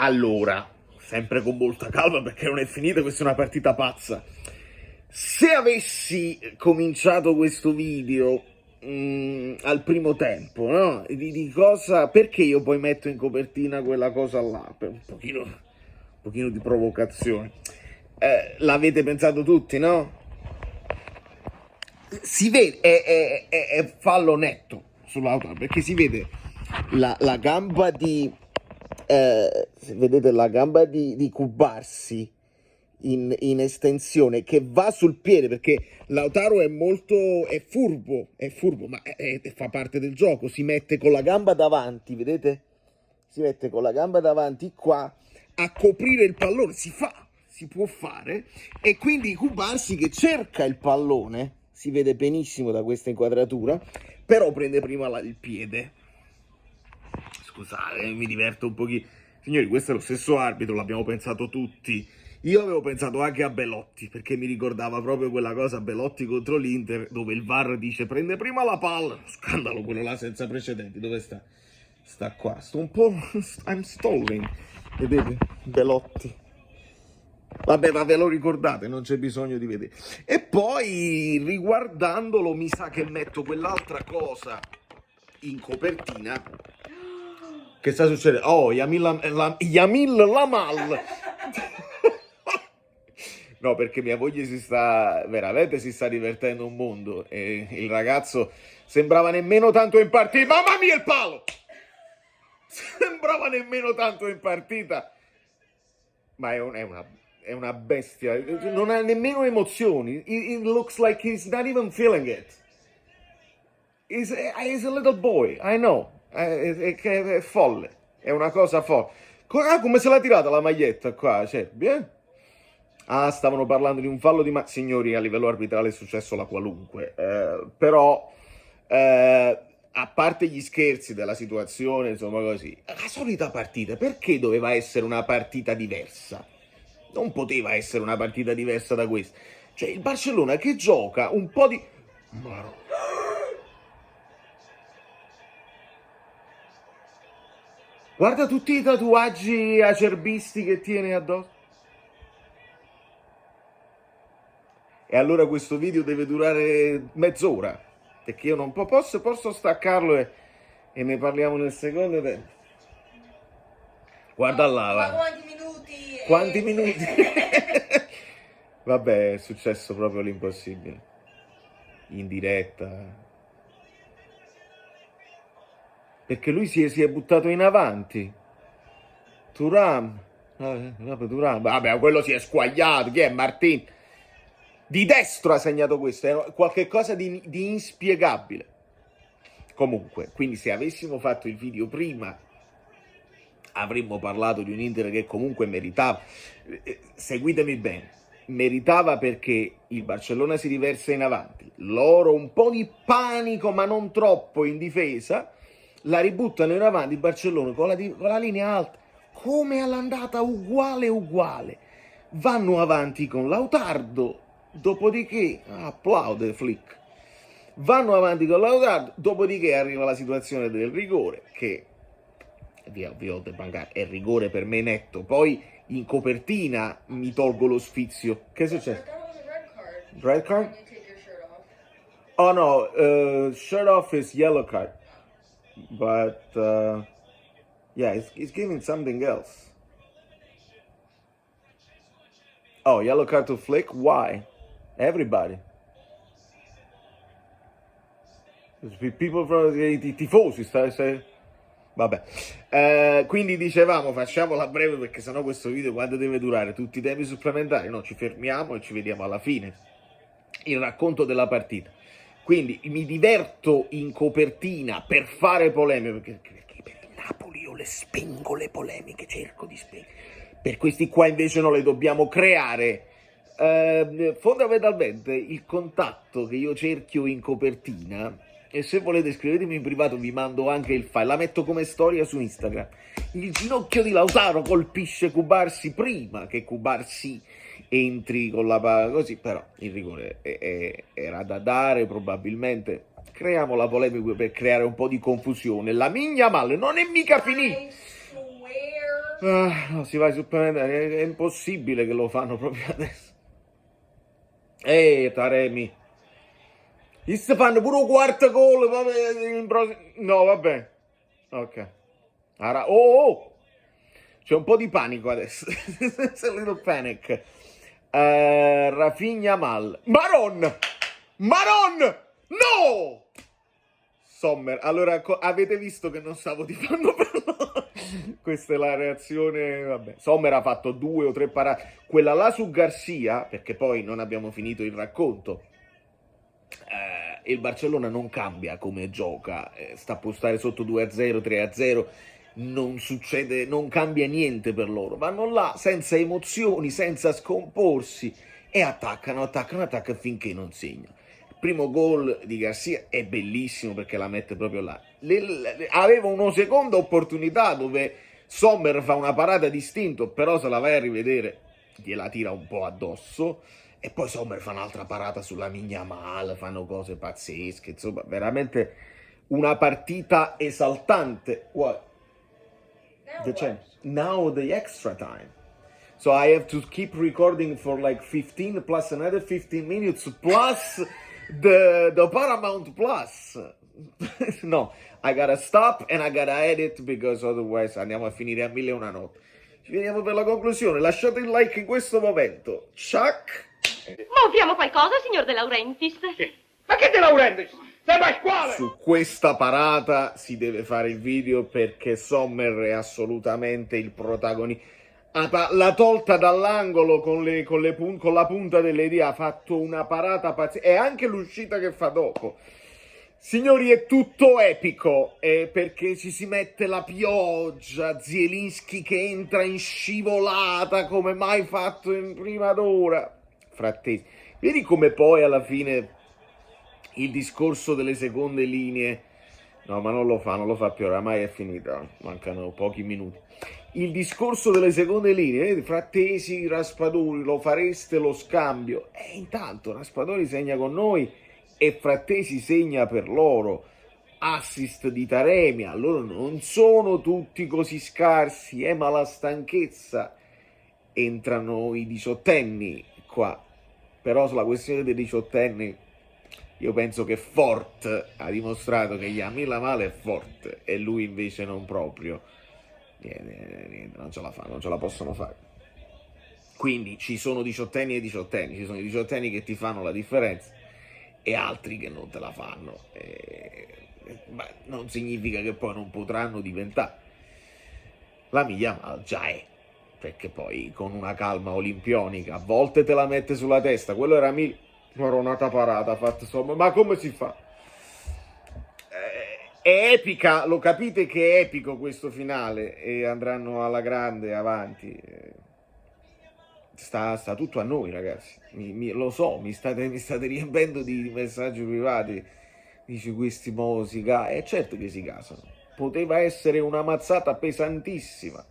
Allora, sempre con molta calma perché non è finita, questa è una partita pazza. Se avessi cominciato questo video al primo tempo, no? Di cosa, perché io poi metto in copertina quella cosa là? Per un pochino di provocazione. L'avete pensato tutti, no? Si vede, è fallo netto sull'auto, perché si vede la gamba di se vedete la gamba di Kubarsi in estensione che va sul piede, perché Lautaro è furbo, ma fa parte del gioco, si mette con la gamba davanti, vedete? Si mette con la gamba davanti qua a coprire il pallone, si può fare, e quindi Kubarsi che cerca il pallone, si vede benissimo da questa inquadratura, però prende prima il piede. Scusate, mi diverto un pochino. Signori, questo è lo stesso arbitro, l'abbiamo pensato tutti. Io avevo pensato anche a Belotti, perché mi ricordava proprio quella cosa, Belotti contro l'Inter, dove il VAR dice prende prima la palla. Scandalo quello là senza precedenti. Dove sta? Sta qua. Sto un po'... I'm stalling. Vedete? Belotti. Vabbè, ma ve lo ricordate, non c'è bisogno di vedere. E poi, riguardandolo, mi sa che metto quell'altra cosa in copertina. Che sta succedendo? Oh, Yamil Lamal. No, perché mia moglie veramente si sta divertendo un mondo, e il ragazzo sembrava nemmeno tanto in partita. Mamma mia, il palo! Sembrava nemmeno tanto in partita. Ma è una bestia, non ha nemmeno emozioni. It looks like he's not even feeling it. He's a little boy, I know. È folle, è una cosa folle. Come se l'ha tirata la maglietta qua, cioè, bien. Ah, stavano parlando di un fallo di signori, a livello arbitrale è successo la qualunque, però a parte gli scherzi della situazione, insomma così, la solita partita, perché doveva essere una partita diversa? Non poteva essere una partita diversa da questa. Cioè, il Barcellona che gioca un po' di... Guarda tutti i tatuaggi acerbisti che tiene addosso. E allora questo video deve durare mezz'ora, perché io non posso staccarlo e ne parliamo nel secondo tempo. Guarda là, ma quanti minuti? Quanti minuti? Vabbè, è successo proprio l'impossibile. In diretta. Perché lui si è buttato in avanti. Thuram. Vabbè, quello si è squagliato. Chi è? Martin. Di destro ha segnato questo. È qualcosa di inspiegabile. Comunque, quindi se avessimo fatto il video prima, avremmo parlato di un Inter che comunque meritava. Seguitemi bene. Meritava perché il Barcellona si riversa in avanti. Loro un po' di panico, ma non troppo, in difesa. La ributtano in avanti il Barcellona con la linea alta. Come all'andata, uguale. Vanno avanti con Lautaro. Dopodiché, applaude Flick. Vanno avanti con Lautaro. Dopodiché arriva la situazione del rigore, che vi ho debancare, è rigore per me netto. Poi in copertina mi tolgo lo sfizio. Che è successo? Red card? Oh no, shirt off is yellow card. But yeah, it's giving something else. Oh, yellow card to Flick? Why? Everybody. People from i tifosi, vabbè. Quindi dicevamo, facciamola breve perché sennò questo video quando deve durare? Tutti i tempi supplementari? No, ci fermiamo e ci vediamo alla fine. Il racconto della partita. Quindi mi diverto in copertina per fare polemiche, perché per il Napoli io le spengo le polemiche, cerco di spengere. Per questi qua invece non le dobbiamo creare. Fondamentalmente il contatto che io cerchio in copertina, e se volete scrivetemi in privato vi mando anche il file, la metto come storia su Instagram. Il ginocchio di Lautaro colpisce Kubarsi prima che Kubarsi entri con la palla così, però il rigore era da dare probabilmente. Creiamo la polemica per creare un po' di confusione. La Lamine Yamal non è mica finita. No, si va ai supplementari, è impossibile che lo fanno proprio adesso. Taremi. Gli sta fanno pure un quarto gol. No, vabbè. Ok. Oh! C'è un po' di panico adesso. C'è a little panic. Rafinha Mal. Maron! No! Sommer. Allora, avete visto che non stavo tifando per loro? Questa è la reazione. Vabbè. Sommer ha fatto 2 o 3 parate. Quella là su Garcia, perché poi non abbiamo finito il racconto. Il Barcellona non cambia come gioca, sta a postare sotto 2-0, 3-0, non succede, non cambia niente per loro, vanno là senza emozioni, senza scomporsi e attaccano finché non segnano. Il primo gol di Garcia è bellissimo perché la mette proprio là. Aveva una seconda opportunità dove Sommer fa una parata distinto, però se la vai a rivedere gliela tira un po' addosso. E poi Sommer fa un'altra parata sulla Yamal, fanno cose pazzesche, insomma, veramente una partita esaltante. What? Now the extra time. So I have to keep recording for like 15 plus another 15 minutes plus the Paramount Plus. No, I gotta stop and I gotta edit because otherwise andiamo a finire a 1001 notte. Ci vediamo per la conclusione. Lasciate il like in questo momento. Chuck. Montiamo qualcosa, signor De Laurentiis? Sì. Ma che De Laurentiis? Sei Pasquale! Su questa parata si deve fare il video perché Sommer è assolutamente il protagonista. L'ha tolta dall'angolo con la punta delle dita, ha fatto una parata pazzesca. E anche l'uscita che fa dopo. Signori, è tutto epico, perché ci si mette la pioggia, Zielinski che entra in scivolata come mai fatto in prima d'ora. Frattesi, vedi come poi alla fine il discorso delle seconde linee, no ma non lo fa più, oramai è finita, mancano pochi minuti. Il discorso delle seconde linee, vedi, Frattesi, Raspadori, lo fareste lo scambio? E intanto Raspadori segna con noi e Frattesi segna per loro. Assist di Taremi, allora non sono tutti così scarsi, ma la stanchezza, entrano i diciottenni qua. Però sulla questione dei diciottenni io penso che Fort ha dimostrato che Yamil Lamal è forte e lui invece non proprio. Niente, non ce la fa, non ce la possono fare. Quindi ci sono diciottenni e diciottenni, ci sono i diciottenni che ti fanno la differenza e altri che non te la fanno. Ma non significa che poi non potranno diventare. La Yamal già è, perché poi con una calma olimpionica a volte te la mette sulla testa. Quello era Maronata parata fatta, insomma, ma come si fa? È epica, lo capite che è epico questo finale e andranno alla grande avanti. Sta tutto a noi, ragazzi. Lo so, mi state riempendo di messaggi privati. Dici questi mo si gasano. Certo che si gasano. Poteva essere una mazzata pesantissima.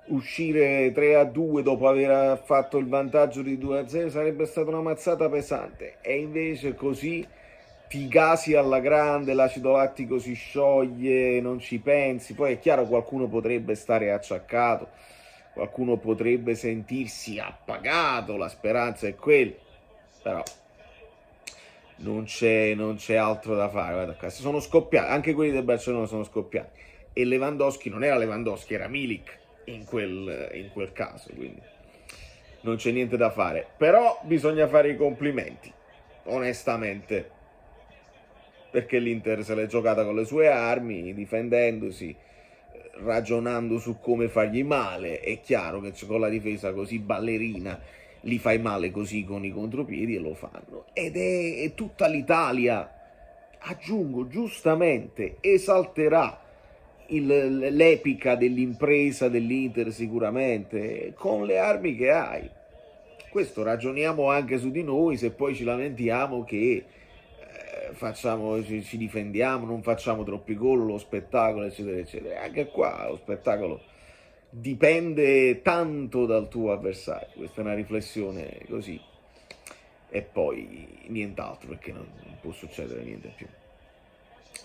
Uscire 3-2 dopo aver fatto il vantaggio di 2-0 sarebbe stata una mazzata pesante. E invece così ti gasi alla grande, l'acido lattico si scioglie, non ci pensi. Poi è chiaro, qualcuno potrebbe stare acciaccato, qualcuno potrebbe sentirsi appagato, la speranza è quella, però non c'è altro da fare. Guarda qua, sono scoppiati, anche quelli del Barcellona sono scoppiati. E Lewandowski non era Lewandowski, era Milik in quel caso, quindi non c'è niente da fare. Però bisogna fare i complimenti, onestamente, perché l'Inter se l'è giocata con le sue armi, difendendosi, ragionando su come fargli male. È chiaro che con la difesa così ballerina li fai male così con i contropiedi e lo fanno. Ed è tutta l'Italia, aggiungo giustamente, esalterà l'epica dell'impresa dell'Inter sicuramente, con le armi che hai. Questo ragioniamo anche su di noi, se poi ci lamentiamo che ci difendiamo, non facciamo troppi gol, lo spettacolo eccetera eccetera. Anche qua lo spettacolo dipende tanto dal tuo avversario. Questa è una riflessione così, e poi nient'altro, perché non può succedere niente più.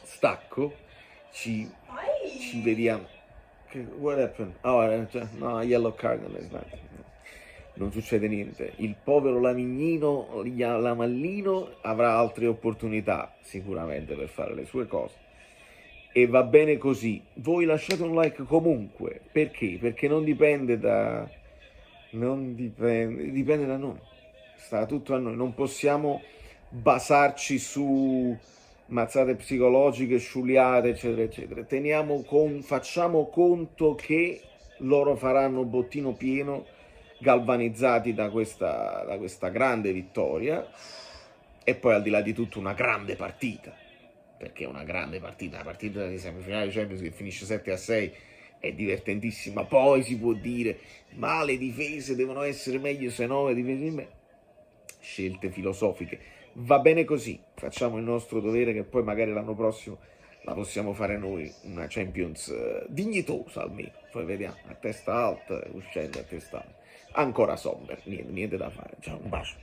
Stacco, ci vediamo. What happened? Oh, cioè, no, yellow card non succede niente. Il povero Lamallino avrà altre opportunità sicuramente per fare le sue cose. E va bene così. Voi lasciate un like comunque. Perché? Perché non dipende da... dipende da noi. Sta tutto a noi. Non possiamo basarci su mazzate psicologiche, sciuliate, eccetera, eccetera. Facciamo conto che loro faranno bottino pieno, galvanizzati da questa grande vittoria, e poi al di là di tutto una grande partita, perché è una grande partita, la partita di semifinale di Champions che finisce 7-6 è divertentissima. Poi si può dire, ma le difese devono essere meglio, se no le difese in me. Scelte filosofiche. Va bene così, facciamo il nostro dovere, che poi magari l'anno prossimo la possiamo fare noi, una Champions dignitosa almeno, poi vediamo, a testa alta, uscendo a testa alta. Ancora Sommer, niente da fare, ciao, un bacio.